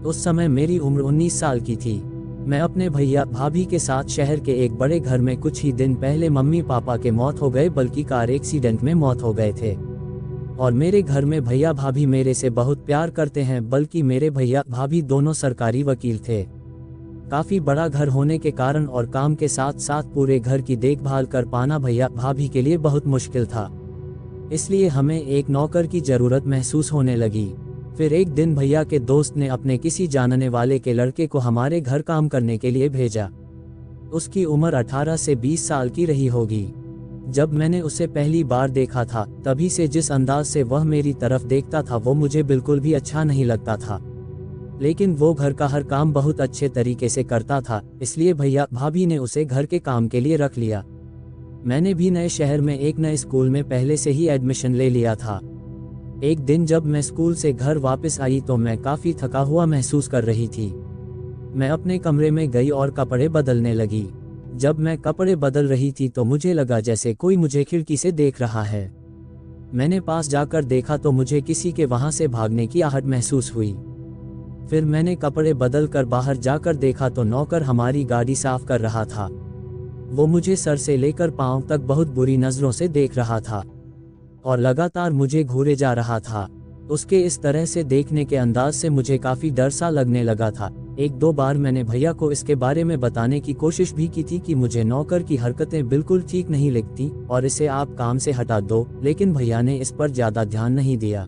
उस समय मेरी उम्र 19 साल की थी। मैं अपने भैया भाभी के साथ शहर के एक बड़े घर में कुछ ही दिन पहले मम्मी पापा के मौत हो गए, बल्कि कार एक्सीडेंट में मौत हो गए थे। और मेरे घर में भैया भाभी मेरे से बहुत प्यार करते हैं, बल्कि मेरे भैया भाभी दोनों सरकारी वकील थे। काफ़ी बड़ा घर होने के कारण और काम के साथ साथ पूरे घर की देखभाल कर पाना भैया भाभी के लिए बहुत मुश्किल था। इसलिए हमें एक नौकर की ज़रूरत महसूस होने लगी। फिर एक दिन भैया के दोस्त ने अपने किसी जानने वाले के लड़के को हमारे घर काम करने के लिए भेजा। उसकी उम्र 18 से 20 साल की रही होगी। जब मैंने उसे पहली बार देखा था, तभी से जिस अंदाज से वह मेरी तरफ देखता था वो मुझे बिल्कुल भी अच्छा नहीं लगता था। लेकिन वो घर का हर काम बहुत अच्छे तरीके से करता था, इसलिए भैया भाभी ने उसे घर के काम के लिए रख लिया। मैंने भी नए शहर में एक नए स्कूल में पहले से ही एडमिशन ले लिया था। एक दिन जब मैं स्कूल से घर वापस आई तो मैं काफ़ी थका हुआ महसूस कर रही थी। मैं अपने कमरे में गई और कपड़े बदलने लगी। जब मैं कपड़े बदल रही थी तो मुझे लगा जैसे कोई मुझे खिड़की से देख रहा है। मैंने पास जाकर देखा तो मुझे किसी के वहां से भागने की आहट महसूस हुई। फिर मैंने कपड़े बदल कर बाहर जाकर देखा तो नौकर हमारी गाड़ी साफ कर रहा था। वो मुझे सर से लेकर पांव तक बहुत बुरी नज़रों से देख रहा था और लगातार मुझे घूरे जा रहा था। उसके इस तरह से देखने के अंदाज से मुझे काफ़ी डर सा लगने लगा था। एक दो बार मैंने भैया को इसके बारे में बताने की कोशिश भी की थी कि मुझे नौकर की हरकतें बिल्कुल ठीक नहीं लगती और इसे आप काम से हटा दो, लेकिन भैया ने इस पर ज़्यादा ध्यान नहीं दिया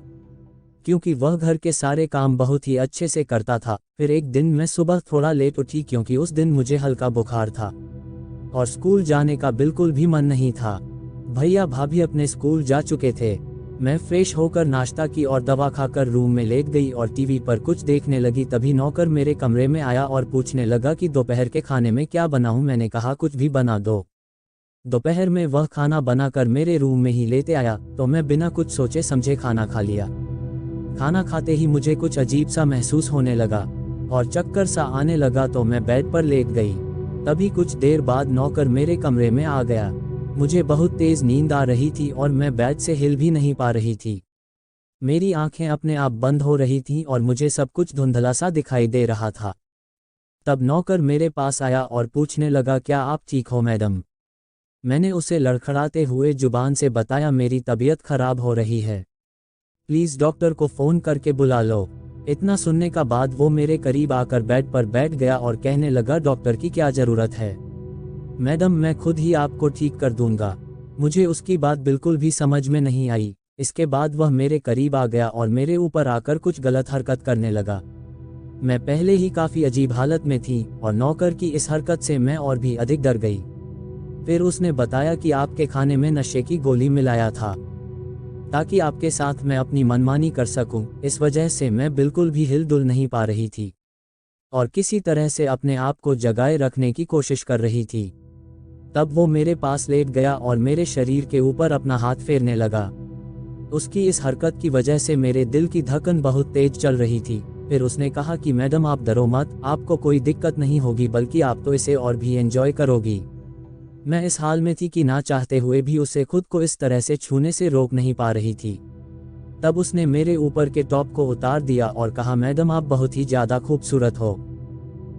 क्योंकि वह घर के सारे काम बहुत ही अच्छे से करता था। फिर एक दिन मैं सुबह थोड़ा लेट उठी क्योंकि उस दिन मुझे हल्का बुखार था और स्कूल जाने का बिल्कुल भी मन नहीं था। भैया भाभी अपने स्कूल जा चुके थे। मैं फ्रेश होकर नाश्ता की और दवा खाकर रूम में लेट गई और टीवी पर कुछ देखने लगी। तभी नौकर मेरे कमरे में आया और पूछने लगा कि दोपहर के खाने में क्या बनाऊं। मैंने कहा कुछ भी बना दो। दोपहर में वह खाना बनाकर मेरे रूम में ही लेते आया तो मैं बिना कुछ सोचे समझे खाना खा लिया। खाना खाते ही मुझे कुछ अजीब सा महसूस होने लगा और चक्कर सा आने लगा तो मैं बेड पर लेट गई। तभी कुछ देर बाद नौकर मेरे कमरे में आ गया। मुझे बहुत तेज नींद आ रही थी और मैं बेड से हिल भी नहीं पा रही थी। मेरी आंखें अपने आप बंद हो रही थीं और मुझे सब कुछ धुंधला सा दिखाई दे रहा था। तब नौकर मेरे पास आया और पूछने लगा, क्या आप ठीक हो मैडम? मैंने उसे लड़खड़ाते हुए जुबान से बताया, मेरी तबीयत खराब हो रही है, प्लीज़ डॉक्टर को फ़ोन करके बुला लो। इतना सुनने का बाद वो मेरे करीब आकर बेड पर बैठ गया और कहने लगा, डॉक्टर की क्या ज़रूरत है मैडम, मैं खुद ही आपको ठीक कर दूंगा। मुझे उसकी बात बिल्कुल भी समझ में नहीं आई। इसके बाद वह मेरे करीब आ गया और मेरे ऊपर आकर कुछ गलत हरकत करने लगा। मैं पहले ही काफ़ी अजीब हालत में थी और नौकर की इस हरकत से मैं और भी अधिक डर गई। फिर उसने बताया कि आपके खाने में नशे की गोली मिलाया था ताकि आपके साथ मैं अपनी मनमानी कर सकूं। इस वजह से मैं बिल्कुल भी हिल-डुल नहीं पा रही थी और किसी तरह से अपने आप को जगाए रखने की कोशिश कर रही थी। तब वो मेरे पास लेट गया और मेरे शरीर के ऊपर अपना हाथ फेरने लगा। उसकी इस हरकत की वजह से मेरे दिल की धड़कन बहुत तेज चल रही थी। फिर उसने कहा कि मैडम आप डरो मत, आपको कोई दिक्कत नहीं होगी, बल्कि आप तो इसे और भी एंजॉय करोगी। मैं इस हाल में थी कि ना चाहते हुए भी उसे खुद को इस तरह से छूने से रोक नहीं पा रही थी। तब उसने मेरे ऊपर के टॉप को उतार दिया और कहा, मैडम आप बहुत ही ज़्यादा खूबसूरत हो।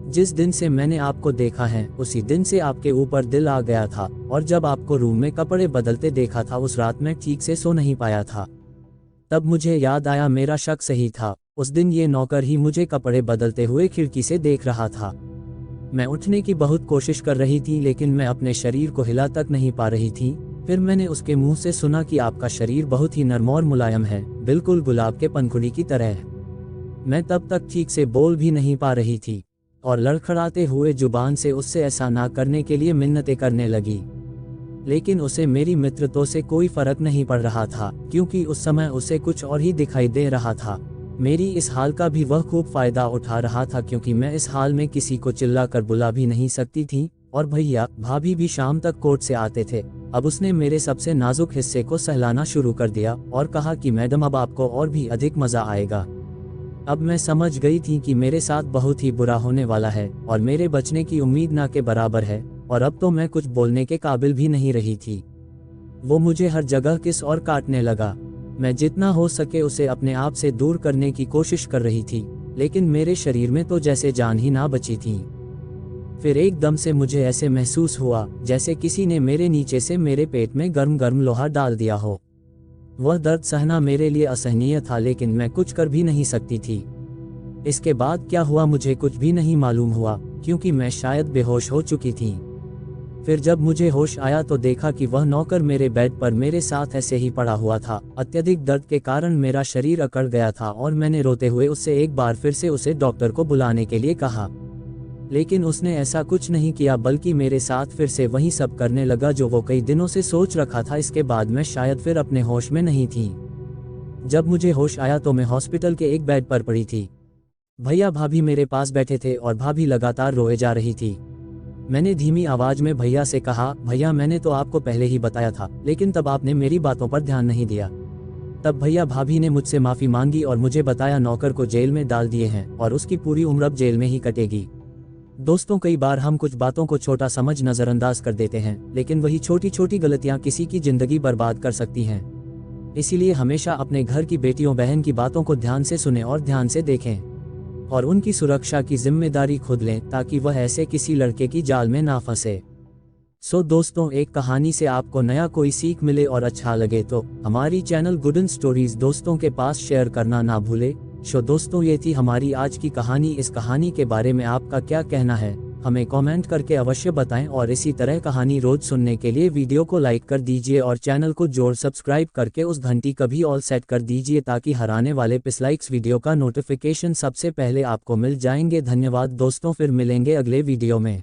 जिस दिन से मैंने आपको देखा है उसी दिन से आपके ऊपर दिल आ गया था और जब आपको रूम में कपड़े बदलते देखा था उस रात मैं ठीक से सो नहीं पाया था। तब मुझे याद आया मेरा शक सही था। उस दिन ये नौकर ही मुझे कपड़े बदलते हुए खिड़की से देख रहा था। मैं उठने की बहुत कोशिश कर रही थी लेकिन मैं अपने शरीर को हिला तक नहीं पा रही थी। फिर मैंने उसके मुंह से सुना कि आपका शरीर बहुत ही नरम और मुलायम है, बिल्कुल गुलाब के पंखुड़ी की तरह। मैं तब तक ठीक से बोल भी नहीं पा रही थी और लड़खड़ाते हुए जुबान से उससे ऐसा ना करने के लिए मिन्नतें करने लगी। लेकिन उसे मेरी मित्रता से कोई फर्क नहीं पड़ रहा था क्योंकि उस समय उसे कुछ और ही दिखाई दे रहा था। मेरी इस हाल का भी वह खूब फायदा उठा रहा था क्योंकि मैं इस हाल में किसी को चिल्ला कर बुला भी नहीं सकती थी और भैया भाभी भी शाम तक कोर्ट से आते थे। अब उसने मेरे सबसे नाजुक हिस्से को सहलाना शुरू कर दिया और कहा कि मैडम अब आपको और भी अधिक मज़ा आएगा। अब मैं समझ गई थी कि मेरे साथ बहुत ही बुरा होने वाला है और मेरे बचने की उम्मीद ना के बराबर है और अब तो मैं कुछ बोलने के काबिल भी नहीं रही थी। वो मुझे हर जगह किस और काटने लगा। मैं जितना हो सके उसे अपने आप से दूर करने की कोशिश कर रही थी लेकिन मेरे शरीर में तो जैसे जान ही ना बची थी। फिर एकदम से मुझे ऐसे महसूस हुआ जैसे किसी ने मेरे नीचे से मेरे पेट में गर्म गर्म लोहा डाल दिया हो। वह दर्द सहना मेरे लिए असहनीय था, लेकिन मैं कुछ कर भी नहीं सकती थी। इसके बाद क्या हुआ मुझे कुछ भी नहीं मालूम हुआ, क्योंकि मैं शायद बेहोश हो चुकी थी। फिर जब मुझे होश आया तो देखा कि वह नौकर मेरे बेड पर मेरे साथ ऐसे ही पड़ा हुआ था। अत्यधिक दर्द के कारण मेरा शरीर अकड़ गया था और मैंने रोते हुए उससे एक बार फिर से उसे डॉक्टर को बुलाने के लिए कहा, लेकिन उसने ऐसा कुछ नहीं किया, बल्कि मेरे साथ फिर से वही सब करने लगा जो वो कई दिनों से सोच रखा था। इसके बाद मैं शायद फिर अपने होश में नहीं थी। जब मुझे होश आया तो मैं हॉस्पिटल के एक बेड पर पड़ी थी। भैया भाभी मेरे पास बैठे थे और भाभी लगातार रोए जा रही थी। मैंने धीमी आवाज में भैया से कहा, भैया मैंने तो आपको पहले ही बताया था, लेकिन तब आपने मेरी बातों पर ध्यान नहीं दिया। तब भैया भाभी ने मुझसे माफी मांगी और मुझे बताया नौकर को जेल में डाल दिए हैं और उसकी पूरी उम्र अब जेल में ही कटेगी। दोस्तों, कई बार हम कुछ बातों को छोटा समझ नजरअंदाज कर देते हैं, लेकिन वही छोटी छोटी गलतियां किसी की जिंदगी बर्बाद कर सकती हैं। इसीलिए हमेशा अपने घर की बेटियों बहन की बातों को ध्यान से सुनें और ध्यान से देखें, और उनकी सुरक्षा की जिम्मेदारी खुद लें ताकि वह ऐसे किसी लड़के की जाल में ना फंसे। सो दोस्तों, एक कहानी से आपको नया कोई सीख मिले और अच्छा लगे तो हमारी चैनल गुडन स्टोरीज दोस्तों के पास शेयर करना ना भूले। सो दोस्तों, ये थी हमारी आज की कहानी। इस कहानी के बारे में आपका क्या कहना है, हमें कमेंट करके अवश्य बताएं, और इसी तरह कहानी रोज सुनने के लिए वीडियो को लाइक कर दीजिए और चैनल को जोर सब्सक्राइब करके उस घंटी का भी ऑल सेट कर दीजिए ताकि हर आने वाले पिछलाइक्स वीडियो का नोटिफिकेशन सबसे पहले आपको मिल जाएंगे। धन्यवाद दोस्तों, फिर मिलेंगे अगले वीडियो में।